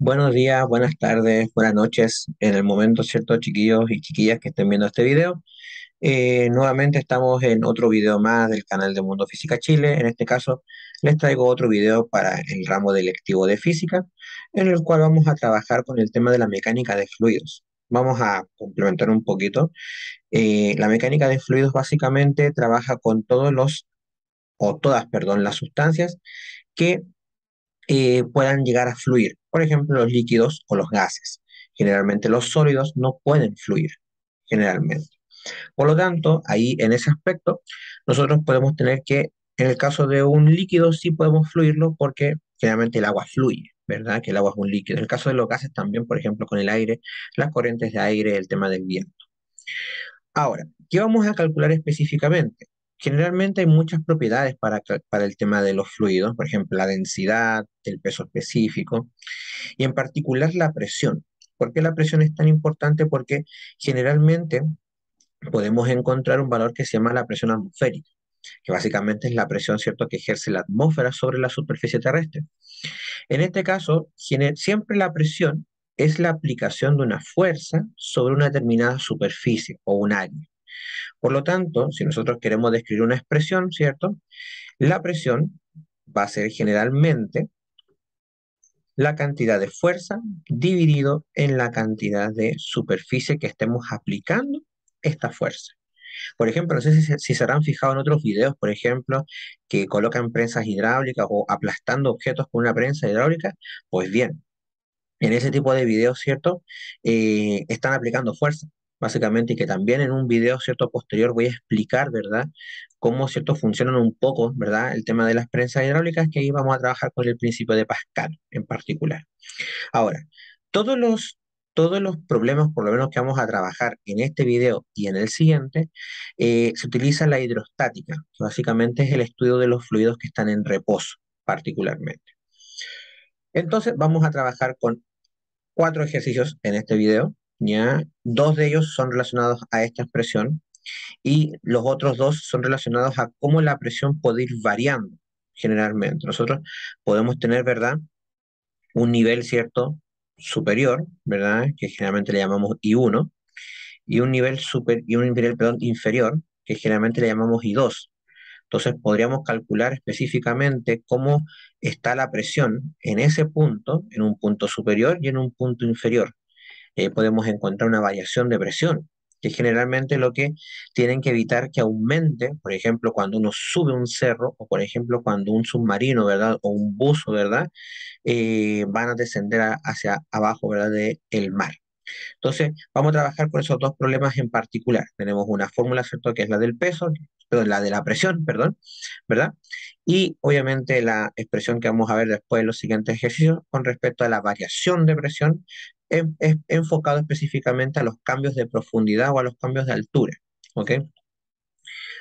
Buenos días, buenas tardes, buenas noches. En el momento, ¿cierto, chiquillos y chiquillas que estén viendo este video? Nuevamente estamos en otro video más del canal de Mundo Física Chile. En este caso, les traigo otro video para el ramo de electivo de física, en el cual vamos a trabajar con el tema de la mecánica de fluidos. Vamos a complementar un poquito. La mecánica de fluidos básicamente trabaja con todos los, o todas, perdón, las sustancias que puedan llegar a fluir. Por ejemplo, los líquidos o los gases. Generalmente los sólidos no pueden fluir, generalmente. Por lo tanto, ahí en ese aspecto, nosotros podemos tener que, en el caso de un líquido, sí podemos fluirlo porque generalmente el agua fluye, ¿verdad? Que el agua es un líquido. En el caso de los gases también, por ejemplo, con el aire, las corrientes de aire, el tema del viento. Ahora, ¿qué vamos a calcular específicamente? Generalmente hay muchas propiedades para el tema de los fluidos, por ejemplo, la densidad, el peso específico y en particular la presión. ¿Por qué la presión es tan importante? Porque generalmente podemos encontrar un valor que se llama la presión atmosférica, que básicamente es la presión, ¿cierto?, que ejerce la atmósfera sobre la superficie terrestre. En este caso, siempre la presión es la aplicación de una fuerza sobre una determinada superficie o un área. Por lo tanto, si nosotros queremos describir una expresión, ¿cierto? La presión va a ser generalmente la cantidad de fuerza dividido en la cantidad de superficie que estemos aplicando esta fuerza. Por ejemplo, no sé si se habrán fijado en otros videos, por ejemplo, que colocan prensas hidráulicas o aplastando objetos con una prensa hidráulica. Pues bien, en ese tipo de videos, ¿cierto? Están aplicando fuerza, básicamente, y que también en un video, ¿cierto? Posterior voy a explicar, ¿verdad? Cómo, ¿cierto? Funcionan un poco, ¿verdad? El tema de las prensas hidráulicas, que ahí vamos a trabajar con el principio de Pascal en particular. Ahora, todos los, todos los problemas, por lo menos que vamos a trabajar en este video y en el siguiente, se utiliza la hidrostática, que básicamente es el estudio de los fluidos que están en reposo, particularmente. Entonces, vamos a trabajar con cuatro ejercicios en este video, ¿ya? Dos de ellos son relacionados a esta expresión y los otros dos son relacionados a cómo la presión puede ir variando generalmente. Nosotros podemos tener, ¿verdad?, un nivel, ¿cierto?, superior, ¿verdad?, que generalmente le llamamos I1, y un nivel, perdón, inferior, que generalmente le llamamos I2. Entonces podríamos calcular específicamente cómo está la presión en ese punto, en un punto superior y en un punto inferior. Podemos encontrar una variación de presión, que es generalmente lo que tienen que evitar que aumente, por ejemplo, cuando uno sube un cerro, o por ejemplo, cuando un submarino, ¿verdad? O un buzo, ¿verdad? Van a descender hacia abajo, ¿verdad? Del mar. Entonces, vamos a trabajar con esos dos problemas en particular. Tenemos una fórmula, ¿cierto?, que es la del peso, perdón, la de la presión, perdón, ¿verdad? Y obviamente la expresión que vamos a ver después en los siguientes ejercicios con respecto a la variación de presión es enfocado específicamente a los cambios de profundidad o a los cambios de altura, ¿ok?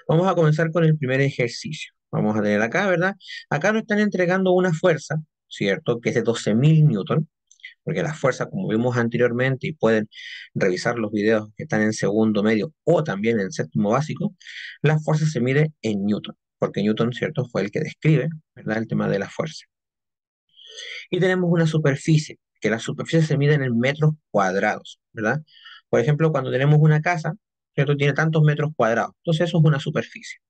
Vamos a comenzar con el primer ejercicio. Vamos a tener acá, ¿verdad? Acá nos están entregando una fuerza, ¿cierto?, que es de 12.000 newton, porque la fuerza, como vimos anteriormente, y pueden revisar los videos que están en segundo medio o también en séptimo básico, la fuerza se mide en Newton, porque Newton, ¿cierto?, fue el que describe, ¿verdad?, el tema de la fuerza. Y tenemos una superficie, que la superficie se mide en metros cuadrados, ¿verdad? Por ejemplo, cuando tenemos una casa, ¿cierto?, tiene tantos metros cuadrados, entonces eso es una superficie.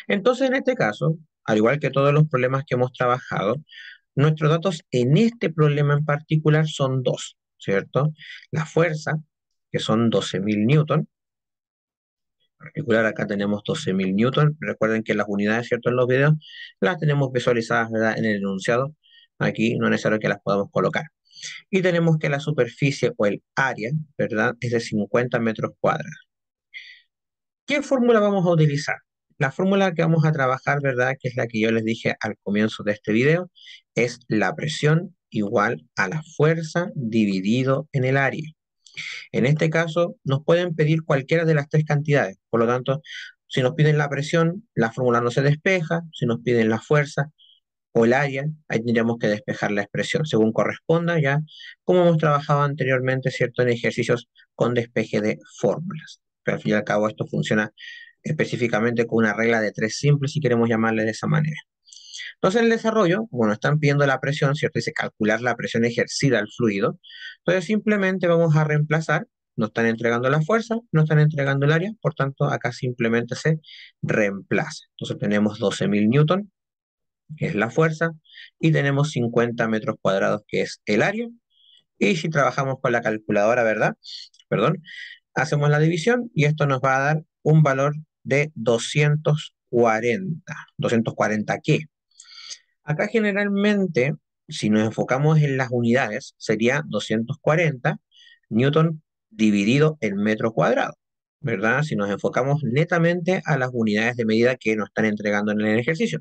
Entonces, en este caso, al igual que todos los problemas que hemos trabajado, nuestros datos en este problema en particular son dos, ¿cierto? La fuerza, que son 12.000 newton, en particular acá tenemos 12.000 newton. Recuerden que las unidades, ¿cierto?, en los videos las tenemos visualizadas, ¿verdad?, en el enunciado. Aquí no es necesario que las podamos colocar. Y tenemos que la superficie o el área, ¿verdad?, es de 50 metros cuadrados. ¿Qué fórmula vamos a utilizar? La fórmula que vamos a trabajar, ¿verdad?, que es la que yo les dije al comienzo de este video, es la presión igual a la fuerza dividido en el área. En este caso, nos pueden pedir cualquiera de las tres cantidades. Por lo tanto, si nos piden la presión, la fórmula no se despeja. Si nos piden la fuerza o el área, ahí tendríamos que despejar la expresión según corresponda, ya como hemos trabajado anteriormente, ¿cierto?, en ejercicios con despeje de fórmulas. Pero al fin y al cabo esto funciona específicamente con una regla de tres simples, si queremos llamarle de esa manera. Entonces, en el desarrollo, bueno, están pidiendo la presión, ¿cierto? Dice calcular la presión ejercida al fluido. Entonces, simplemente vamos a reemplazar, nos están entregando la fuerza, nos están entregando el área, por tanto, acá simplemente se reemplaza. Entonces, tenemos 12.000 newton, que es la fuerza, y tenemos 50 metros cuadrados, que es el área. Y si trabajamos con la calculadora, ¿verdad? Perdón, hacemos la división y esto nos va a dar un valor de 240. ¿240 qué? Acá generalmente, si nos enfocamos en las unidades, sería 240 newton dividido en metro cuadrado, ¿verdad? Si nos enfocamos netamente a las unidades de medida que nos están entregando en el ejercicio.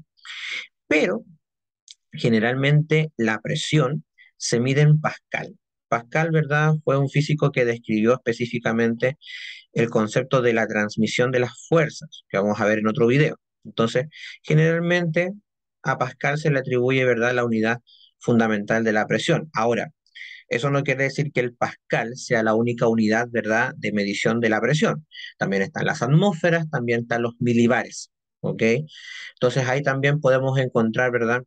Pero generalmente la presión se mide en Pascal. Pascal, ¿verdad? Fue un físico que describió específicamente el concepto de la transmisión de las fuerzas, que vamos a ver en otro video. Entonces, generalmente a Pascal se le atribuye, ¿verdad?, la unidad fundamental de la presión. Ahora, eso no quiere decir que el Pascal sea la única unidad, ¿verdad?, de medición de la presión. También están las atmósferas, también están los milibares, ¿ok? Entonces ahí también podemos encontrar, ¿verdad?,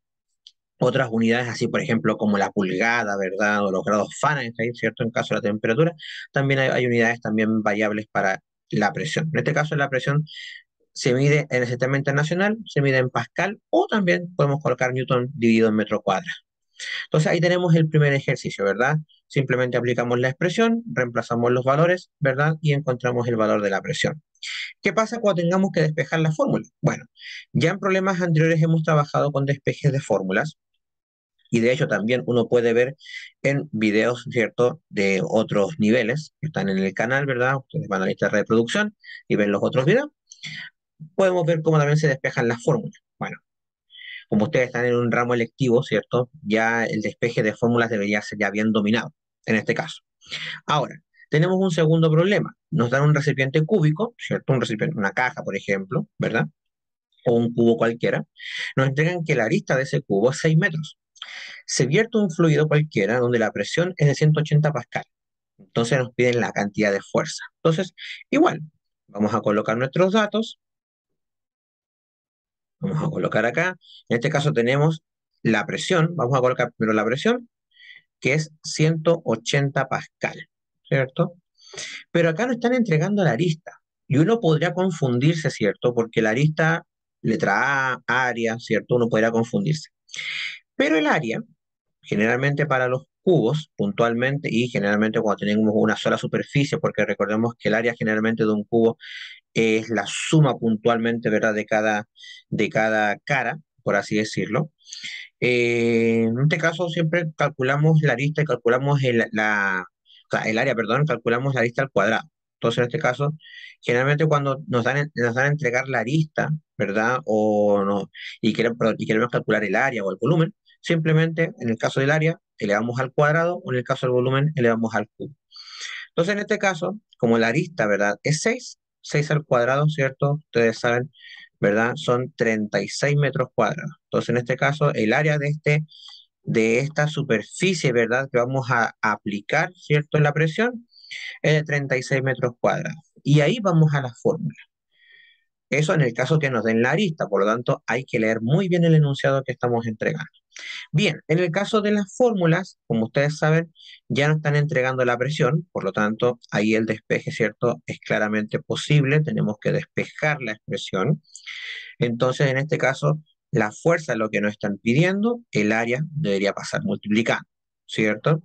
otras unidades así, por ejemplo, como la pulgada, ¿verdad? O los grados Fahrenheit, ¿cierto? En caso de la temperatura, también hay unidades también variables para la presión. En este caso, la presión se mide en el sistema internacional, se mide en Pascal, o también podemos colocar Newton dividido en metro cuadrado. Entonces ahí tenemos el primer ejercicio, ¿verdad? Simplemente aplicamos la expresión, reemplazamos los valores, ¿verdad? Y encontramos el valor de la presión. ¿Qué pasa cuando tengamos que despejar la fórmula? Bueno, ya en problemas anteriores hemos trabajado con despejes de fórmulas, y de hecho también uno puede ver en videos, ¿cierto?, de otros niveles que están en el canal, ¿verdad? Ustedes van a la lista de reproducción y ven los otros videos. Podemos ver cómo también se despejan las fórmulas. Bueno, como ustedes están en un ramo electivo, ¿cierto? Ya el despeje de fórmulas debería ser ya bien dominado, en este caso. Ahora, tenemos un segundo problema. Nos dan un recipiente cúbico, ¿cierto? Un recipiente, una caja, por ejemplo, ¿verdad? O un cubo cualquiera. Nos entregan que la arista de ese cubo es 6 metros. Se vierte un fluido cualquiera donde la presión es de 180 pascal. Entonces nos piden la cantidad de fuerza. Entonces, igual, vamos a colocar nuestros datos. Vamos a colocar acá. En este caso tenemos la presión. Vamos a colocar primero la presión, que es 180 pascal, ¿cierto? Pero acá nos están entregando la arista. Y uno podría confundirse, ¿cierto? Porque la arista, letra A, área, ¿cierto? Uno podría confundirse. Pero el área, generalmente para los cubos, puntualmente, y generalmente cuando tenemos una sola superficie, porque recordemos que el área generalmente de un cubo es la suma puntualmente, ¿verdad?, de cada cara, por así decirlo. En este caso siempre calculamos la arista y calculamos o sea, el área, perdón, calculamos la arista al cuadrado. Entonces, en este caso, generalmente cuando nos dan a entregar la arista, ¿verdad? O no, y queremos calcular el área o el volumen, simplemente en el caso del área elevamos al cuadrado o en el caso del volumen elevamos al cubo. Entonces, en este caso, como la arista, ¿verdad? Es 6, 6 al cuadrado, ¿cierto? Ustedes saben, ¿verdad? Son 36 metros cuadrados. Entonces, en este caso, el área de esta superficie, ¿verdad?, que vamos a aplicar, ¿cierto?, en la presión, es de 36 metros cuadrados. Y ahí vamos a la fórmula. Eso en el caso que nos den la arista, por lo tanto, hay que leer muy bien el enunciado que estamos entregando. Bien, en el caso de las fórmulas, como ustedes saben, ya no están entregando la presión, por lo tanto, ahí el despeje, ¿cierto?, es claramente posible, tenemos que despejar la expresión. Entonces, en este caso, la fuerza es lo que nos están pidiendo, el área debería pasar multiplicando, ¿cierto?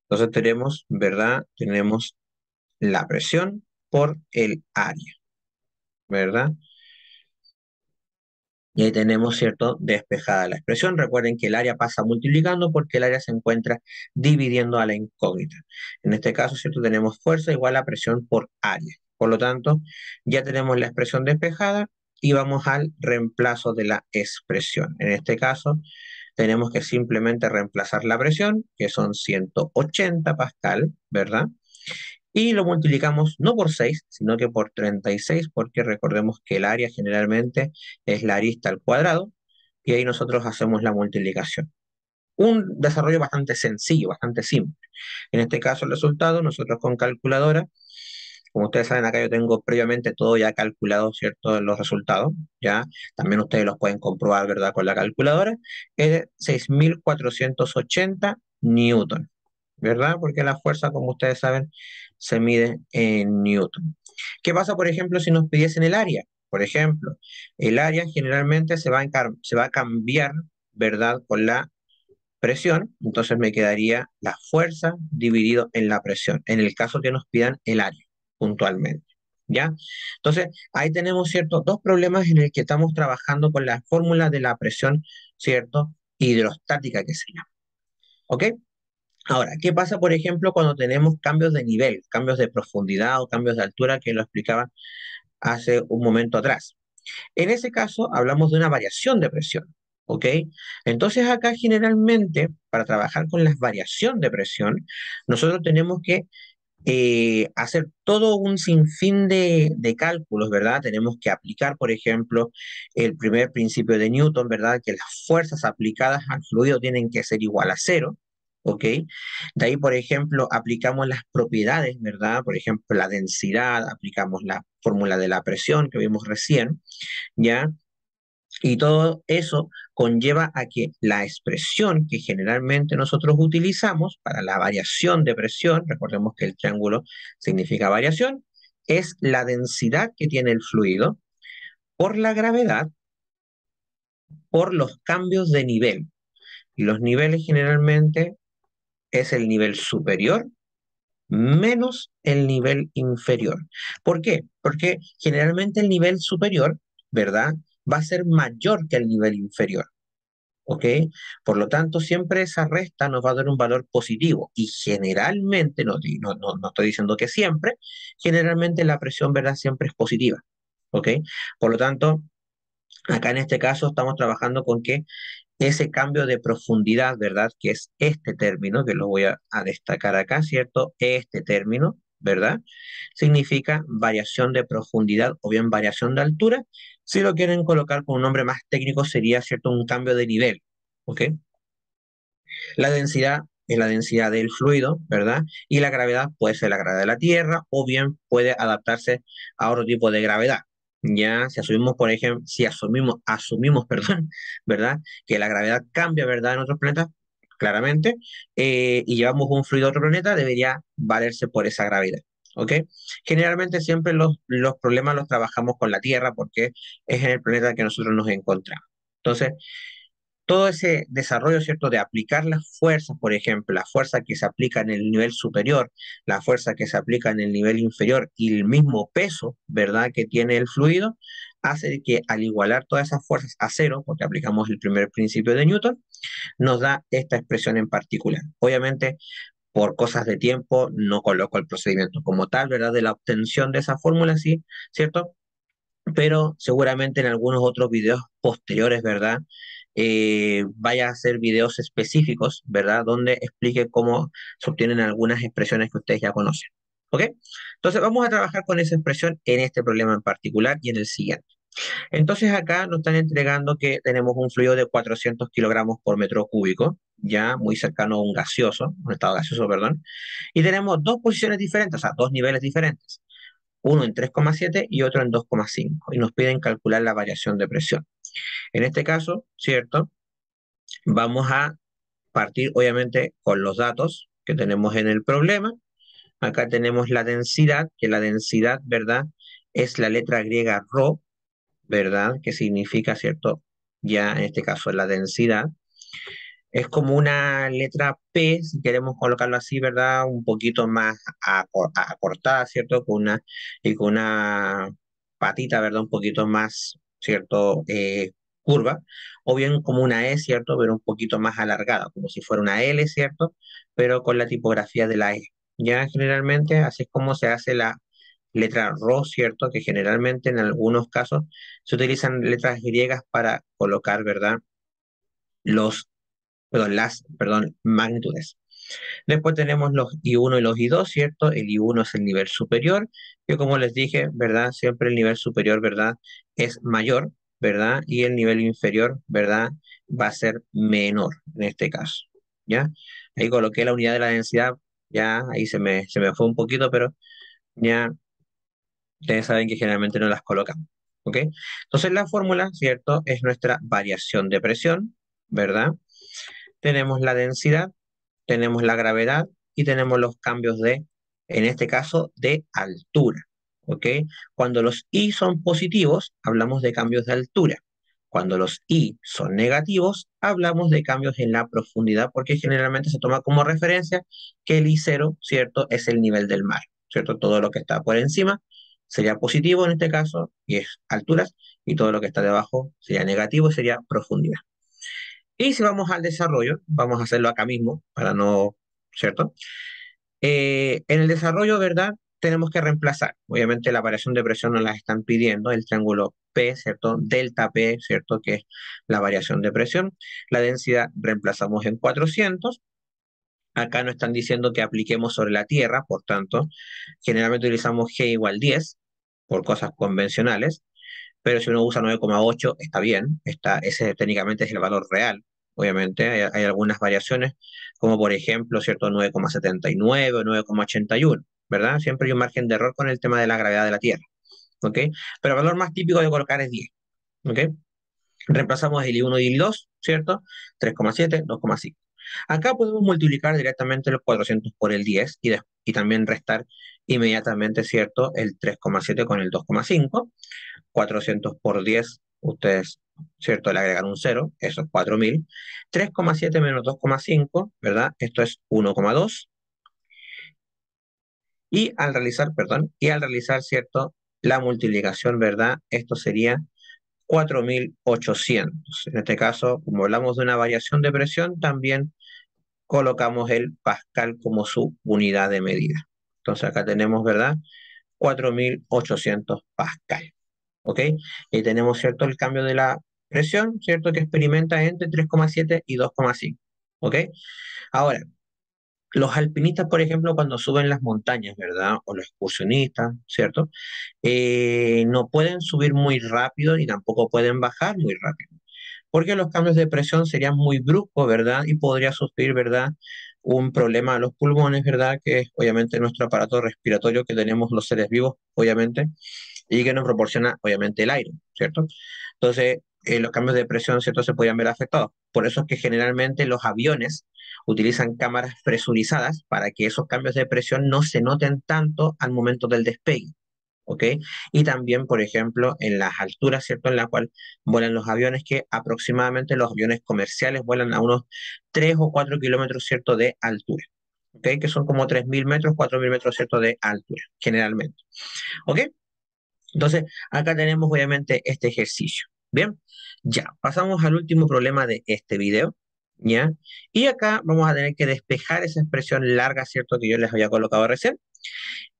Entonces tenemos, ¿verdad? Tenemos la presión por el área, ¿verdad? Y ahí tenemos, ¿cierto?, despejada la expresión. Recuerden que el área pasa multiplicando porque el área se encuentra dividiendo a la incógnita. En este caso, ¿cierto?, tenemos fuerza igual a presión por área. Por lo tanto, ya tenemos la expresión despejada y vamos al reemplazo de la expresión. En este caso, tenemos que simplemente reemplazar la presión, que son 180 pascal, ¿verdad? Y lo multiplicamos no por 6 sino que por 36 porque recordemos que el área generalmente es la arista al cuadrado, y ahí nosotros hacemos la multiplicación. Un desarrollo bastante sencillo, bastante simple. En este caso, el resultado, nosotros con calculadora Como ustedes saben, acá yo tengo previamente todo ya calculado, ¿cierto? Los resultados, ¿ya? También ustedes los pueden comprobar, ¿verdad? Con la calculadora. Es de 6.480 newton, ¿verdad? Porque la fuerza, como ustedes saben, se mide en newton. ¿Qué pasa, por ejemplo, si nos pidiesen el área? Por ejemplo, el área generalmente se va a cambiar, ¿verdad? Con la presión, entonces me quedaría la fuerza dividido en la presión, en el caso que nos pidan el área puntualmente. ¿Ya? Entonces, ahí tenemos, ¿cierto? Dos problemas en el que estamos trabajando con la fórmula de la presión, ¿cierto? Hidrostática que se llama. ¿Ok? Ahora, ¿qué pasa, por ejemplo, cuando tenemos cambios de nivel, cambios de profundidad o cambios de altura que lo explicaba hace un momento atrás? En ese caso, hablamos de una variación de presión, ¿ok? Entonces, acá generalmente, para trabajar con la variación de presión, nosotros tenemos que hacer todo un sinfín de cálculos, ¿verdad? Tenemos que aplicar, por ejemplo, el primer principio de Newton, ¿verdad? Que las fuerzas aplicadas al fluido tienen que ser igual a cero, ¿ok? De ahí, por ejemplo, aplicamos las propiedades, ¿verdad? Por ejemplo, la densidad, aplicamos la fórmula de la presión que vimos recién, ¿ya? Y todo eso conlleva a que la expresión que generalmente nosotros utilizamos para la variación de presión, recordemos que el triángulo significa variación, es la densidad que tiene el fluido por la gravedad, por los cambios de nivel. Y los niveles generalmente es el nivel superior menos el nivel inferior. ¿Por qué? Porque generalmente el nivel superior, ¿verdad? Va a ser mayor que el nivel inferior. ¿Ok? Por lo tanto, siempre esa resta nos va a dar un valor positivo y generalmente, no estoy diciendo que siempre, generalmente la presión, ¿verdad? Siempre es positiva. ¿Ok? Por lo tanto, acá en este caso estamos trabajando con que ese cambio de profundidad, ¿verdad? Que es este término, que lo voy a destacar acá, ¿cierto? Este término, ¿verdad? Significa variación de profundidad o bien variación de altura. Si lo quieren colocar con un nombre más técnico, sería, ¿cierto? Un cambio de nivel, ¿ok? La densidad es la densidad del fluido, ¿verdad? Y la gravedad puede ser la gravedad de la Tierra o bien puede adaptarse a otro tipo de gravedad. Ya, si asumimos, por ejemplo, si asumimos, perdón, ¿verdad? Que la gravedad cambia, ¿verdad? En otros planetas, claramente, y llevamos un fluido a otro planeta, debería valerse por esa gravedad, ¿ok? Generalmente siempre los problemas los trabajamos con la Tierra porque es en el planeta que nosotros nos encontramos. Entonces, todo ese desarrollo, ¿cierto?, de aplicar las fuerzas, por ejemplo, la fuerza que se aplica en el nivel superior, la fuerza que se aplica en el nivel inferior y el mismo peso, ¿verdad?, que tiene el fluido, hace que al igualar todas esas fuerzas a cero, porque aplicamos el primer principio de Newton, nos da esta expresión en particular. Obviamente, por cosas de tiempo, no coloco el procedimiento como tal, ¿verdad?, de la obtención de esa fórmula, sí, ¿cierto? Pero seguramente en algunos otros videos posteriores, ¿verdad? Vaya a hacer videos específicos, ¿verdad? Donde explique cómo se obtienen algunas expresiones que ustedes ya conocen. ¿Ok? Entonces vamos a trabajar con esa expresión en este problema en particular y en el siguiente. Entonces acá nos están entregando que tenemos un fluido de 400 kilogramos por metro cúbico, ya muy cercano a un gaseoso, un estado gaseoso, perdón, y tenemos dos posiciones diferentes, o sea, dos niveles diferentes, uno en 3,7 y otro en 2,5, y nos piden calcular la variación de presión. En este caso, ¿cierto? Vamos a partir obviamente con los datos que tenemos en el problema. Acá tenemos la densidad, que la densidad, ¿verdad? Es la letra griega rho, ¿verdad? Que significa, ¿cierto? Ya en este caso la densidad. Es como una letra P, si queremos colocarlo así, ¿verdad? Un poquito más acortada, ¿cierto? Y con una patita, ¿verdad? Un poquito más, ¿cierto? Curva. O bien como una E, ¿cierto? Pero un poquito más alargada, como si fuera una L, ¿cierto? Pero con la tipografía de la E. Ya generalmente así es como se hace la letra Rho, ¿cierto? Que generalmente en algunos casos se utilizan letras griegas para colocar, ¿verdad? Los magnitudes. Después tenemos los I1 y los I2, ¿cierto? El I1 es el nivel superior, que como les dije, ¿verdad? Siempre el nivel superior, ¿verdad? Es mayor, ¿verdad? Y el nivel inferior, ¿verdad? Va a ser menor en este caso, ¿ya? Ahí coloqué la unidad de la densidad, ya, ahí se me fue un poquito, pero ya. Ustedes saben que generalmente no las colocamos, ¿ok? Entonces la fórmula, ¿cierto? Es nuestra variación de presión, ¿verdad? Tenemos la densidad, tenemos la gravedad y tenemos los cambios de, en este caso, de altura, ¿ok? Cuando los I son positivos, hablamos de cambios de altura. Cuando los I son negativos, hablamos de cambios en la profundidad, porque generalmente se toma como referencia que el I0, ¿cierto? Es el nivel del mar, ¿cierto? Todo lo que está por encima sería positivo en este caso, y es alturas, y todo lo que está debajo sería negativo y sería profundidad. Y si vamos al desarrollo, vamos a hacerlo acá mismo para no, ¿cierto? En el desarrollo, ¿verdad? Tenemos que reemplazar. Obviamente la variación de presión nos la están pidiendo, el triángulo P, ¿cierto? Delta P, ¿cierto? Que es la variación de presión. La densidad reemplazamos en 400. Acá nos están diciendo que apliquemos sobre la Tierra, por tanto, generalmente utilizamos G igual 10 por cosas convencionales, pero si uno usa 9,8 está bien, ese técnicamente es el valor real, obviamente, hay algunas variaciones, como por ejemplo, ¿cierto? 9,79 o 9,81, ¿verdad? Siempre hay un margen de error con el tema de la gravedad de la Tierra, ¿ok? Pero el valor más típico de colocar es 10, ¿ok? Reemplazamos el I1 y el I2, ¿cierto? 3,7, 2,5. Acá podemos multiplicar directamente los 400 por el 10 y también restar inmediatamente, ¿cierto? El 3,7 con el 2,5. 400 por 10, ustedes, ¿cierto? Le agregan un cero, eso es 4.000. 3,7 menos 2,5, ¿verdad? Esto es 1,2. Y al realizar, perdón, y al realizar, ¿cierto? La multiplicación, ¿verdad? Esto sería 4.800. En este caso, como hablamos de una variación de presión, también colocamos el pascal como su unidad de medida. Entonces acá tenemos, ¿verdad? 4.800 pascal. ¿Ok? Y tenemos, ¿cierto? El cambio de la presión, ¿cierto? Que experimenta entre 3,7 y 2,5. ¿Ok? Ahora, los alpinistas, por ejemplo, cuando suben las montañas, ¿verdad? O los excursionistas, ¿cierto? No pueden subir muy rápido ni tampoco pueden bajar muy rápido, porque los cambios de presión serían muy bruscos, ¿verdad? Y podría sufrir, ¿verdad? Un problema a los pulmones, ¿verdad? Que es obviamente nuestro aparato respiratorio que tenemos los seres vivos, obviamente, y que nos proporciona, obviamente, el aire, ¿cierto? Entonces, los cambios de presión, ¿cierto?, se podían ver afectados. Por eso es que generalmente los aviones utilizan cámaras presurizadas para que esos cambios de presión no se noten tanto al momento del despegue. ¿Ok? Y también, por ejemplo, en las alturas, ¿cierto?, en la cual vuelan los aviones, que aproximadamente los aviones comerciales vuelan a unos 3 o 4 kilómetros, ¿cierto?, de altura. ¿Ok? Que son como 3.000 metros, 4.000 metros, ¿cierto?, de altura, generalmente. ¿Ok? Entonces, acá tenemos obviamente este ejercicio. Bien, ya, pasamos al último problema de este video, ¿ya? Y acá vamos a tener que despejar esa expresión larga, ¿cierto?, que yo les había colocado recién.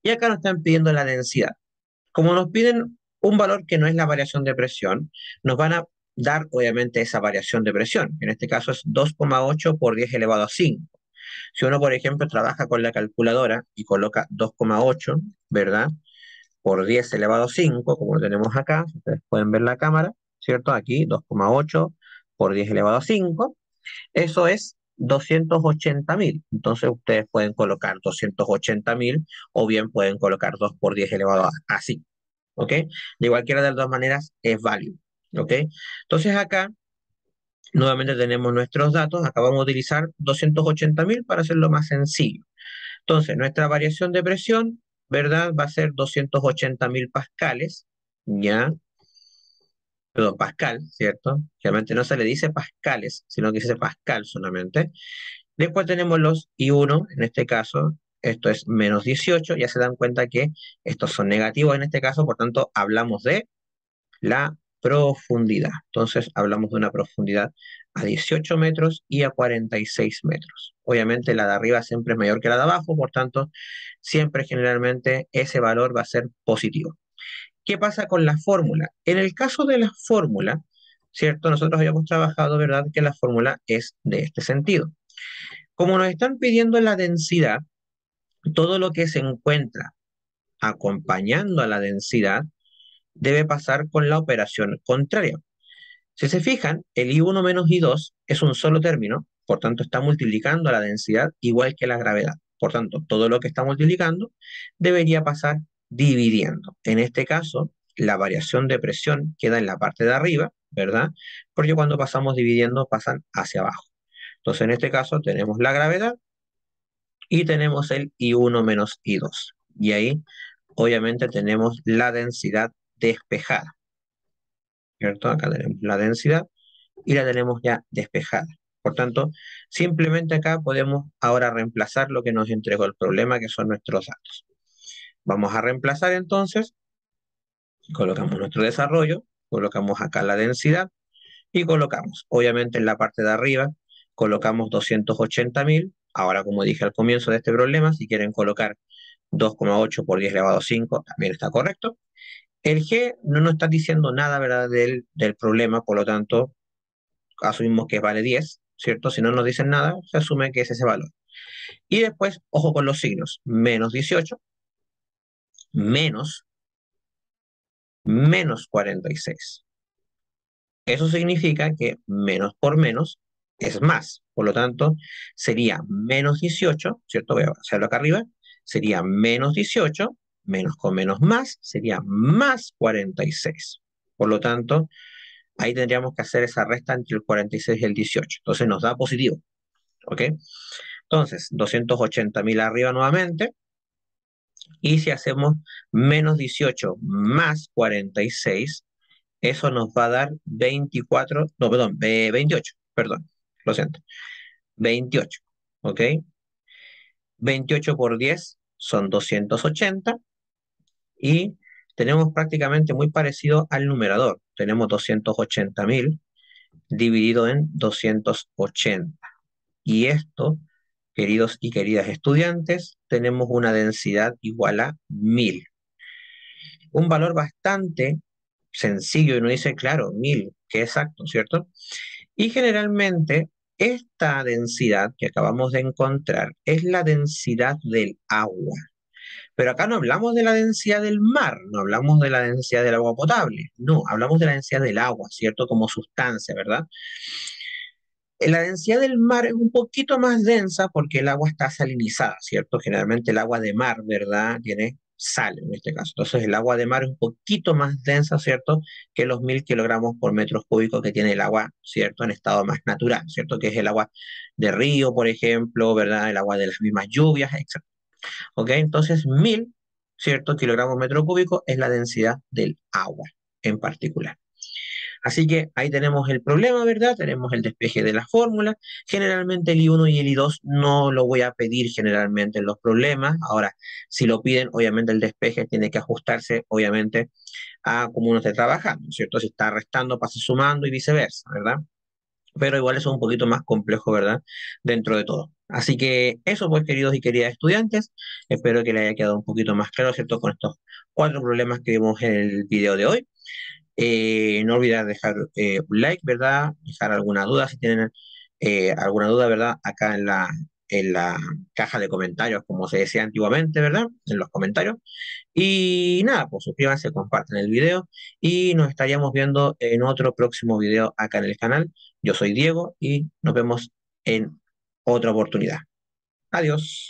Y acá nos están pidiendo la densidad. Como nos piden un valor que no es la variación de presión, nos van a dar obviamente esa variación de presión. En este caso es 2,8 por 10 elevado a 5. Si uno, por ejemplo, trabaja con la calculadora y coloca 2,8, ¿verdad? Por 10 elevado a 5, como lo tenemos acá, ustedes pueden ver la cámara, ¿cierto? Aquí 2,8 por 10 elevado a 5, eso es 280.000. Entonces ustedes pueden colocar 280.000 o bien pueden colocar 2 por 10 elevado a 5, ¿ok? De cualquiera de las dos maneras es válido, ¿ok? Entonces acá nuevamente tenemos nuestros datos, acá vamos a utilizar 280.000 para hacerlo más sencillo. Entonces, nuestra variación de presión, ¿verdad? Va a ser 280.000 pascales, ¿ya? Perdón, pascal, ¿cierto? Realmente no se le dice pascales, sino que se dice pascal solamente. Después tenemos los I1, en este caso, esto es menos 18, ya se dan cuenta que estos son negativos en este caso, por tanto, hablamos de la profundidad. Entonces, hablamos de una profundidad a 18 metros y a 46 metros. Obviamente, la de arriba siempre es mayor que la de abajo, por tanto, siempre generalmente ese valor va a ser positivo. ¿Qué pasa con la fórmula? En el caso de la fórmula, ¿cierto? Nosotros habíamos trabajado, ¿verdad?, que la fórmula es de este sentido. Como nos están pidiendo la densidad, todo lo que se encuentra acompañando a la densidad debe pasar con la operación contraria. Si se fijan, el I1 menos I2 es un solo término, por tanto está multiplicando a la densidad igual que la gravedad. Por tanto, todo lo que está multiplicando debería pasar dividiendo. En este caso, la variación de presión queda en la parte de arriba, ¿verdad? Porque cuando pasamos dividiendo pasan hacia abajo. Entonces, en este caso tenemos la gravedad y tenemos el I1 menos I2. Y ahí, obviamente, tenemos la densidad despejada, ¿cierto? Acá tenemos la densidad y la tenemos ya despejada. Por tanto, simplemente acá podemos ahora reemplazar lo que nos entregó el problema, que son nuestros datos. Vamos a reemplazar entonces, colocamos nuestro desarrollo, colocamos acá la densidad y colocamos, obviamente en la parte de arriba, colocamos 280.000. Ahora, como dije al comienzo de este problema, si quieren colocar 2,8 por 10 elevado a 5, también está correcto. El G no nos está diciendo nada, ¿verdad?, del problema, por lo tanto, asumimos que vale 10, ¿cierto? Si no nos dicen nada, se asume que es ese valor. Y después, ojo con los signos, menos 18, menos, menos 46. Eso significa que menos por menos es más. Por lo tanto, sería menos 18, ¿cierto? Voy a hacerlo acá arriba. Sería menos 18, menos con menos más, sería más 46. Por lo tanto, ahí tendríamos que hacer esa resta entre el 46 y el 18. Entonces nos da positivo, ¿ok? Entonces, 280.000 arriba nuevamente. Y si hacemos menos 18 más 46, eso nos va a dar 24, no, perdón, 28, perdón, lo siento, 28, ¿ok? 28 por 10 son 280 y tenemos prácticamente muy parecido al numerador. Tenemos 280.000 dividido en 280. Y esto, queridos y queridas estudiantes, tenemos una densidad igual a 1000. Un valor bastante sencillo y uno dice, claro, 1000, que exacto, ¿cierto? Y generalmente esta densidad que acabamos de encontrar es la densidad del agua. Pero acá no hablamos de la densidad del mar, no hablamos de la densidad del agua potable, no, hablamos de la densidad del agua, ¿cierto? Como sustancia, ¿verdad? La densidad del mar es un poquito más densa porque el agua está salinizada, ¿cierto? Generalmente el agua de mar, ¿verdad? Tiene sal en este caso. Entonces el agua de mar es un poquito más densa, ¿cierto? Que los 1000 kilogramos por metro cúbico que tiene el agua, ¿cierto? En estado más natural, ¿cierto? Que es el agua de río, por ejemplo, ¿verdad? El agua de las mismas lluvias, etc. ¿Ok? Entonces 1000, ¿cierto? Kilogramos metro cúbico es la densidad del agua en particular. Así que ahí tenemos el problema, ¿verdad? Tenemos el despeje de la fórmula. Generalmente el I1 y el I2 no lo voy a pedir generalmente en los problemas. Ahora, si lo piden, obviamente el despeje tiene que ajustarse, obviamente, a cómo uno esté trabajando, ¿cierto? Si está restando, pasa sumando y viceversa, ¿verdad? Pero igual eso es un poquito más complejo, ¿verdad? Dentro de todo. Así que eso, pues, queridos y queridas estudiantes, espero que les haya quedado un poquito más claro, ¿cierto? Con estos 4 problemas que vimos en el video de hoy. No olvidar dejar un like, ¿verdad? Dejar alguna duda, si tienen alguna duda, ¿verdad? Acá en la caja de comentarios, como se decía antiguamente, ¿verdad? En los comentarios. Y nada, pues suscríbanse, compartan el video y nos estaríamos viendo en otro próximo video acá en el canal. Yo soy Diego y nos vemos en otra oportunidad. Adiós.